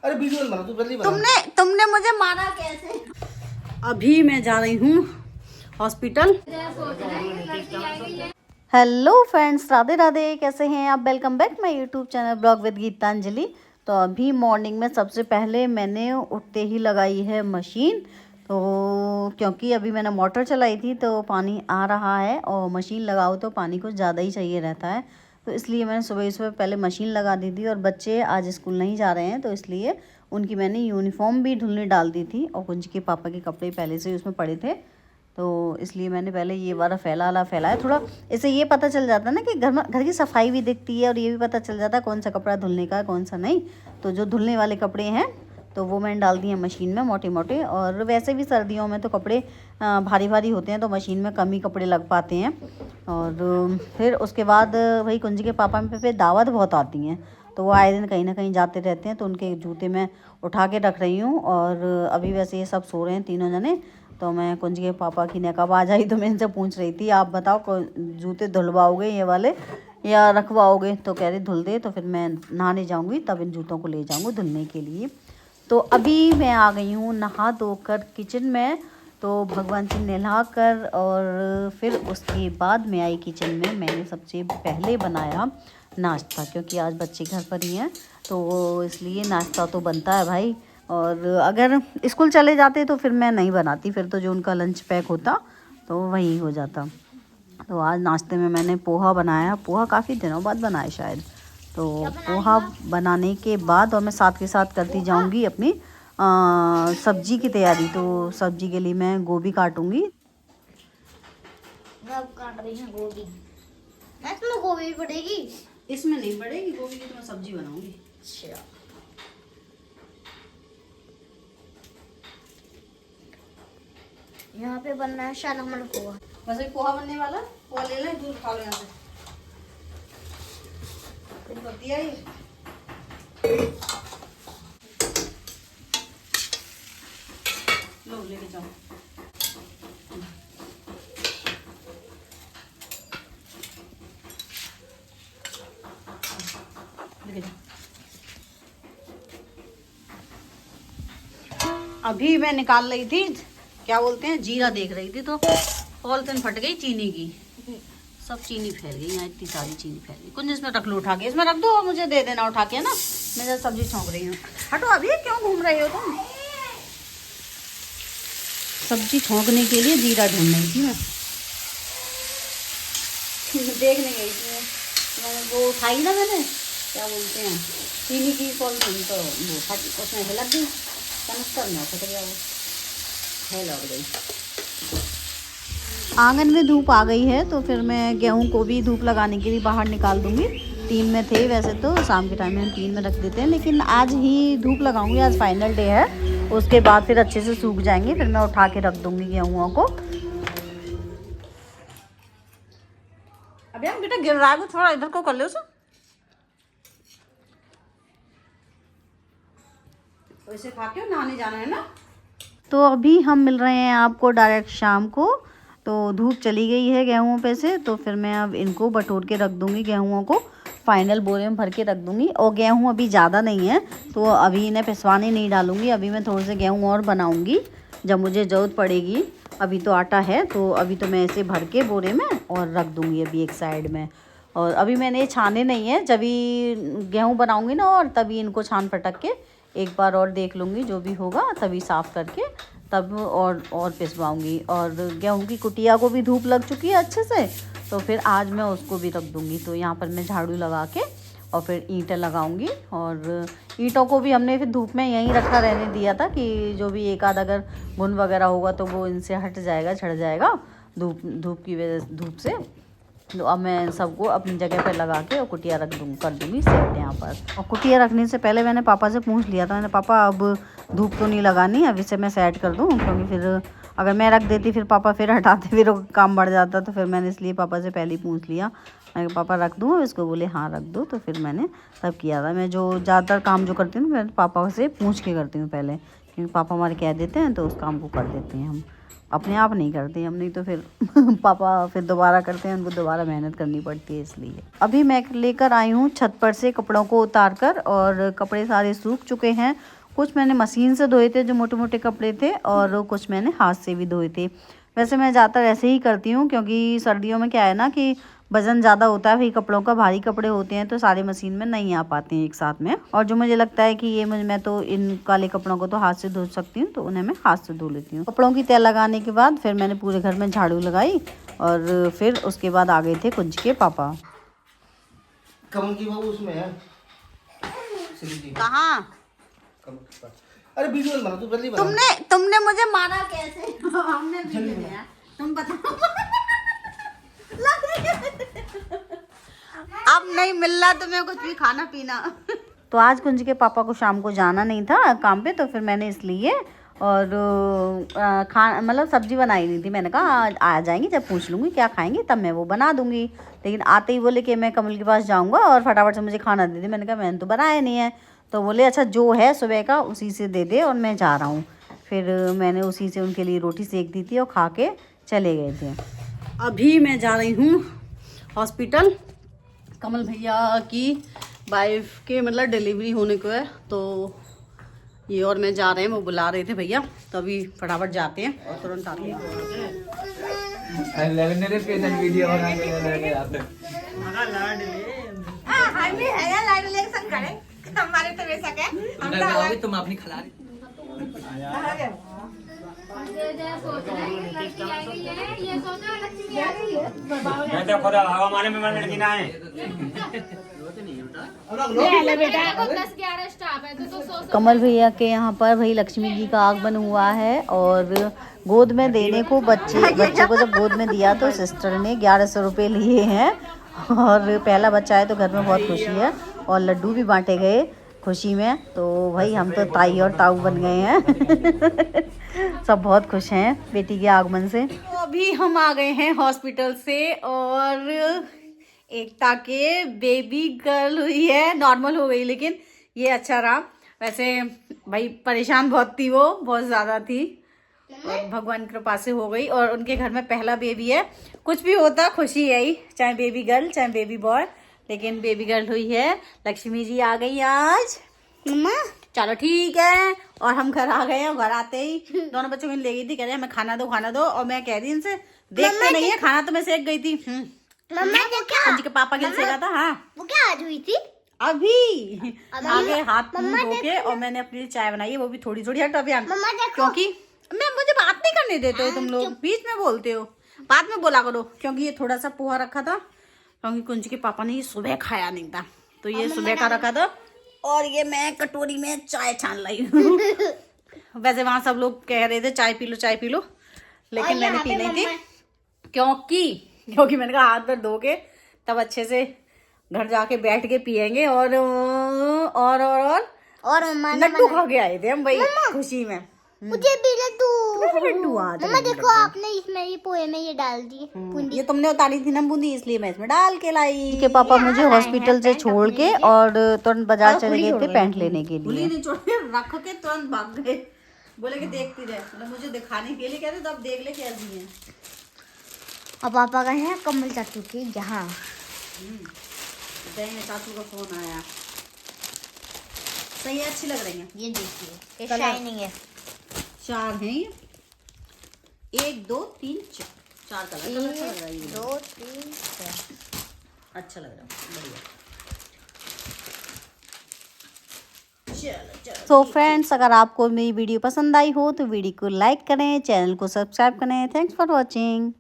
अरे वीडियो बना, तू जल्दी बना। तुमने मुझे मारा कैसे? अभी मैं जा रही हूँ hospital. Hello friends, Radhe Radhe, कैसे हैं आप? Welcome back my YouTube channel blog with Gitanjali. तो अभी मॉर्निंग में सबसे पहले मैंने उठते ही लगाई है मशीन। तो क्योंकि अभी मैंने मोटर चलाई थी तो पानी आ रहा है और मशीन लगाओ तो पानी कुछ ज़्यादा ही चाहिए रहता है, तो इसलिए मैंने सुबह सुबह पहले मशीन लगा दी थी। और बच्चे आज स्कूल नहीं जा रहे हैं तो इसलिए उनकी मैंने यूनिफॉर्म भी धुलने डाल दी थी और कुंज के पापा के कपड़े पहले से उसमें पड़े थे, तो इसलिए मैंने पहले ये वाला फैलाया थोड़ा। इससे ये पता चल जाता है ना कि घर की सफाई भी दिखती है और ये भी पता चल जाता है कौन सा कपड़ा धुलने का है कौन सा नहीं। तो जो धुलने वाले कपड़े हैं तो वो मैंने डाल दिए मशीन में मोटे मोटे। और वैसे भी सर्दियों में तो कपड़े भारी भारी होते हैं तो मशीन में कम ही कपड़े लग पाते हैं। और फिर उसके बाद वही कुंज के पापा में फिर दावत बहुत आती हैं, तो वो आए दिन कहीं ना कहीं जाते रहते हैं, तो उनके जूते मैं उठा के रख रही हूँ। और अभी वैसे ये सब सो रहे हैं तीनों जने, तो मैं कुंज के पापा की नकाब आ जाई तो मैं इनसे पूछ रही थी आप बताओ जूते धुलवाओगे ये वाले या रखवाओगे? तो कह रहे धुल दे, तो फिर मैं नहाने जाऊँगी तब इन जूतों को ले जाऊँगी धुलने के लिए। तो अभी मैं आ गई हूँ नहा धोकर किचन में। तो भगवान जी नहला कर और फिर उसके बाद मैं आई किचन में। मैंने सबसे पहले बनाया नाश्ता, क्योंकि आज बच्चे घर पर ही हैं तो इसलिए नाश्ता तो बनता है भाई। और अगर स्कूल चले जाते तो फिर मैं नहीं बनाती, फिर तो जो उनका लंच पैक होता तो वही हो जाता। तो आज नाश्ते में मैंने पोहा बनाया। पोहा काफ़ी दिनों बाद बनाया शायद। तो पोहा बनाने के बाद और मैं साथ के साथ करती जाऊंगी अपनी सब्जी की तैयारी। तो सब्जी के लिए मैं गोभी काटूंगी। काट रही है गोभी। इसमें गोभी पड़ेगी? इसमें नहीं पड़ेगी गोभी की, तो मैं सब्जी बनाऊंगी। अच्छा, यहाँ पे बनना है शायद हमारा पोहा। बस एक पोहा बनने वाला। पोहा ले लें, दूध खा लो यहाँ से। दिया ही लो लेके जाओ। लेके जाओ। अभी मैं निकाल रही थी क्या बोलते हैं जीरा देख रही थी, तो पॉलिथीन फट गई चीनी की। सब चीनी फैल गई यहाँ, इतनी सारी चीनी फैल गई। कुछ इसमें रख लो उठा के, इसमें रख दो और मुझे दे देना उठा के ना। मैं जब सब्जी छौंक रही हूँ। हटो, अभी क्यों घूम रही हो तुम? सब्जी छौंकने के लिए जीरा ढूंढ रही थी मैं। देखने गई थी मैंने वो उठाई ना, मैंने क्या बोलते हैं चीनी की पॉलिथीन, तो वो फट उसमें हिलक गई कनस्तर में, फट गया वो, लग गई। आंगन में धूप आ गई है तो फिर मैं गेहूं को भी धूप लगाने के लिए बाहर निकाल दूंगी। 3 में थे वैसे तो शाम के टाइम में हम 3 में रख देते हैं, लेकिन आज ही धूप लगाऊंगी। आज फाइनल डे है, उसके बाद फिर अच्छे से सूख जाएंगे, फिर मैं उठा के रख दूंगी गेहूं को। अभी हम बेटा गिर रहा है, थोड़ा इधर को कर लो सर, वैसे खा के नहाने जाना है ना। तो अभी हम मिल रहे हैं आपको डायरेक्ट शाम को। तो धूप चली गई है गेहूं पे से, तो फिर मैं अब इनको बटोर के रख दूंगी। गेहूं को फाइनल बोरे में भर के रख दूंगी। और गेहूं अभी ज़्यादा नहीं है तो अभी इन्हें पिसवाने नहीं डालूंगी। अभी मैं थोड़े से गेहूं और बनाऊंगी जब मुझे ज़रूरत पड़ेगी। अभी तो आटा है तो अभी तो मैं इसे भर के बोरे में और रख दूंगी अभी एक साइड में। और अभी मैंने ये छाने नहीं है, जब भी गेहूँ बनाऊँगी ना और तभी इनको छान पटक के एक बार और देख लूँगी, जो भी होगा तभी साफ़ करके तब और पिसवाऊँगी। और गेहूं की कुटिया को भी धूप लग चुकी है अच्छे से, तो फिर आज मैं उसको भी रख दूँगी। तो यहाँ पर मैं झाड़ू लगा के और फिर ईंटें लगाऊँगी। और ईंटों को भी हमने फिर धूप में यहीं रखा रहने दिया था कि जो भी एक आध अगर घुन वगैरह होगा तो वो इनसे हट जाएगा, झड़ जाएगा धूप की वजह धूप से। तो अब मैं सबको अपनी जगह पर लगा के और कुटिया कर दूँगी सेट यहाँ पर। और कुटिया रखने से पहले मैंने पापा से पूछ लिया था, मैंने पापा अब धूप तो नहीं लगानी, अब इसे मैं सेट कर दूँ, क्योंकि फिर अगर मैं रख देती फिर पापा फिर हटाते फिर काम बढ़ जाता। तो फिर मैंने इसलिए पापा से पहले ही पूछ लिया, मैं पापा रख दूँ इसको? बोले हाँ रख दो। तो फिर मैंने तब किया था। मैं जो ज़्यादातर काम जो करती हूँ मैं पापा से पूछ के करती हूँ पहले, क्योंकि पापा हमारे कह देते हैं तो उस काम को कर देते हैं हम। अपने आप नहीं करते हम, नहीं तो फिर पापा फिर दोबारा करते हैं, उनको दोबारा मेहनत करनी पड़ती है इसलिए। अभी मैं लेकर आई हूँ छत पर से कपड़ों को उतार कर, और कपड़े सारे सूख चुके हैं। कुछ मैंने मशीन से धोए थे जो मोटे मोटे कपड़े थे, और कुछ मैंने हाथ से भी धोए थे। वैसे मैं ज़्यादातर ऐसे ही करती हूँ, क्योंकि सर्दियों में क्या है ना कि वज़न ज़्यादा होता है, फिर कपड़ों का भारी कपड़े होते हैं तो सारे मशीन में नहीं आ पाते हैं एक साथ में। और जो मुझे लगता है कि ये मैं तो इन काले कपड़ों को तो हाथ से धो सकती हूँ, तो उन्हें मैं हाथ से धो लेती हूँ। कपड़ों की तह लगाने के बाद फिर मैंने पूरे घर में झाड़ू लगाई, और फिर उसके बाद आ गए थे कुंज के पापा। कमल की बहू उसमें है। कहाँ? अरे वीडियो बना, तू जल्दी बना। तुमने मुझे मारा कैसे? हमने वीडियो बनाया, तुम बताओ। अब नहीं मिल रहा तुम्हें कुछ भी खाना पीना। तो आज कुंज के पापा को शाम को जाना नहीं था काम पे, तो फिर मैंने इसलिए और मतलब सब्जी बनाई नहीं थी। मैंने कहा आ जाएंगी जब पूछ लूँगी क्या खाएंगे तब मैं वो बना दूँगी, लेकिन आते ही बोले कि मैं कमल के पास जाऊँगा और फटाफट से मुझे खाना दे दे। मैंने कहा मैंने तो बनाया नहीं है, तो बोले अच्छा जो है सुबह का उसी से दे दे और मैं जा रहा हूँ। फिर मैंने उसी से उनके लिए रोटी सेक दी थी और खा के चले गए थे। अभी मैं जा रही हूँ हॉस्पिटल, कमल भैया की वाइफ के मतलब डिलीवरी होने को है, तो ये और मैं जा रहे हैं, वो बुला रहे थे भैया, तो अभी फटाफट जाते हैं और तुरंत आते हैं। तुम अपनी खिला मैं तो खुद हमारे में लड़की ना है। कमल भैया के यहाँ पर भाई लक्ष्मी जी का आगमन हुआ है, और गोद में देने को बच्चे को जब गोद में दिया तो सिस्टर ने 1100 रुपये लिए हैं, और पहला बच्चा है तो घर में बहुत खुशी है, और लड्डू भी बांटे गए खुशी में। तो भाई हम तो ताई और ताऊ बन गए हैं। सब बहुत खुश हैं बेटी के आगमन से। तो अभी हम आ गए हैं हॉस्पिटल से, और एकता के बेबी गर्ल हुई है, नॉर्मल हो गई, लेकिन ये अच्छा रहा। वैसे भाई परेशान बहुत थी, वो बहुत ज़्यादा थी, और भगवान की कृपा से हो गई। और उनके घर में पहला बेबी है, कुछ भी होता खुशी है ही, चाहे बेबी गर्ल चाहे बेबी बॉय, लेकिन बेबी गर्ल हुई है। लक्ष्मी जी आ गई आज। मम्मा चलो ठीक है, और हम घर आ गए हैं। घर आते ही दोनों बच्चों को ले गई थी, कह रहे हमें खाना दो, और मैं कह रही इनसे देखते नहीं है, खाना तो मैं सेक गई थी। मम्मा वो क्या कुंज के पापा के सेका था। हाँ वो क्या आज हुई थी? अभी आगे हाथ मुंह धो के, और मैंने अपने लिए चाय बनाई है, वो भी थोड़ी थोड़ी। हटो अभी, मम्मा देखो, क्योंकि मुझे बात नहीं करने देते हो तुम लोग, बीच में बोलते हो, बाद में बोला करो। क्योंकि ये थोड़ा सा पोहा रखा था, क्योंकि कुंज के पापा ने ये सुबह खाया नहीं था, तो ये सुबह का रखा था, और ये मैं कटोरी में चाय छान लाई हूँ। वैसे वहाँ सब लोग कह रहे थे चाय पी लो, लेकिन मैंने पी नहीं थी, क्योंकि मैंने कहा हाथ पैर धो के तब अच्छे से घर जाके बैठ के पियेंगे। और मम्मा लड्डू खा के आए थे हम भाई खुशी में। मुझे भी लड्डू। आज मम्मा देखो आपने इसमें ये पोहे में ये डाल दी बूंदी। ये तुमने उतारी थी ना बूंदी, इसलिए मैं इसमें डाल के लाई। के पापा मुझे हॉस्पिटल से छोड़ के और तुरंत बाजार चले गए थे पैंट लेने के लिए। नहीं छोड़ के रख के तुरंत भाग गए, बोले कि देखती रहे, मतलब मुझे दिखाने के लिए कहते तो अब देख ले कैसी है। और पापा गए हैं कमल चाचू के यहाँ। चाचू का फोन आया। सही है, अच्छी लग रही है। ये देखिए ये शाइनिंग है। 4 हैं ये, 1 2 3 4 कलर। अच्छा लग रहा है, 1 2 3 4 अच्छा लग रहा है, बढ़िया। तो फ्रेंड्स, अगर आपको मेरी वीडियो पसंद आई हो तो वीडियो को लाइक करें, चैनल को सब्सक्राइब करें। Thanks for watching.